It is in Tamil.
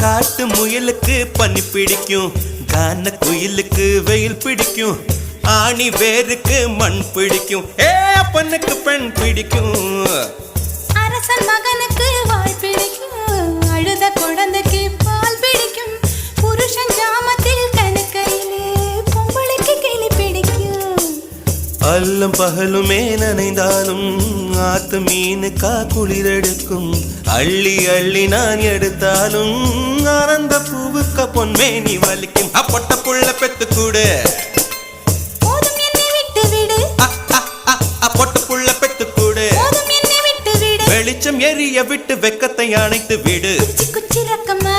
காட்டு முயலுக்கு பனி பிடிக்கும், கான குயிலுக்கு வெயில் பிடிக்கும், ஆணி வேருக்கு மண் பிடிக்கும், அப்பனுக்கு பெண் பிடிக்கும். அரசன் மகனுக்கு வாய் பிடிக்கும், அழுத குழந்தைக்கு பால் பிடிக்கும், புருஷன் ஜாமத்தில் கணக்கையிலே பொம்பளைக்கு கிளி பிடிக்கும். அல்லும் பகலுமே நனைந்தாலும் ஆத்து மீனுக்கா குளிரெடுக்கும், அள்ளி அள்ளி நான் எடுத்தாலும் ஆனந்த பூவுக்க பொன்மேனி வலிக்கும். அப்பொட்ட புள்ள பெத்து கூடு, போதும் என்னை விட்டு விடு, பொட்ட புள்ள பெத்து கூடு, போதும் என்னை விட்டு விடு, வெளிச்சம் எரிய விட்டு வெக்கத்தை அணைத்து விடு. குச்சி குச்சி ரக்கமா